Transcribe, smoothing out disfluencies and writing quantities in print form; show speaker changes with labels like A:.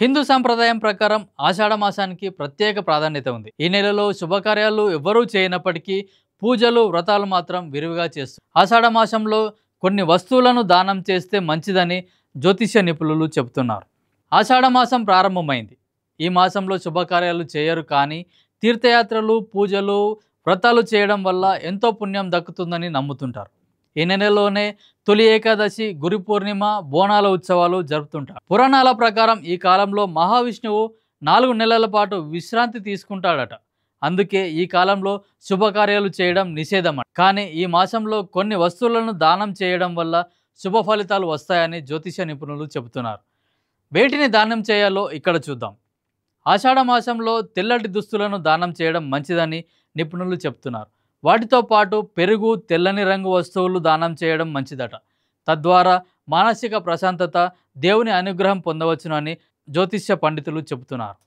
A: హిందూ సంప్రదాయం ప్రకారం ఆషాఢ మాసానికి ప్రత్యేక ప్రాధాన్యత ఉంది. ఈ నెలలో శుభకార్యాలు ఎవ్వరూ చేయనప్పటికీ పూజలు, వ్రతాలు మాత్రం విరివిగా చేస్తారు. ఆషాఢ మాసంలో కొన్ని వస్తువులను దానం చేస్తే మంచిదని జ్యోతిష్య నిపుణులు చెబుతున్నారు. ఆషాఢ మాసం ప్రారంభమైంది. ఈ మాసంలో శుభకార్యాలు చేయరు, కానీ తీర్థయాత్రలు, పూజలు, వ్రతాలు చేయడం వల్ల ఎంతో పుణ్యం దక్కుతుందని నమ్ముతుంటారు. ఈ నెలలోనే తొలి ఏకాదశి, గురు పూర్ణిమ, బోనాల ఉత్సవాలు జరుపుతుంటారు. పురాణాల ప్రకారం ఈ కాలంలో మహావిష్ణువు 4 నెలల పాటు విశ్రాంతి తీసుకుంటాడట. అందుకే ఈ కాలంలో శుభకార్యాలు చేయడం నిషేధం. కానీ ఈ మాసంలో కొన్ని వస్తువులను దానం చేయడం వల్ల శుభ ఫలితాలు వస్తాయని జ్యోతిష నిపుణులు చెబుతున్నారు. వేటిని దానం చేయాలో ఇక్కడ చూద్దాం. ఆషాఢ మాసంలో తెల్లటి దుస్తులను దానం చేయడం మంచిదని నిపుణులు చెబుతున్నారు. వాటితో పాటు పెరుగు, తెల్లని రంగు వస్తువులు దానం చేయడం మంచిదట. తద్వారా మానసిక ప్రశాంతత, దేవుని అనుగ్రహం పొందవచ్చునని జ్యోతిష్య పండితులు చెబుతున్నారు.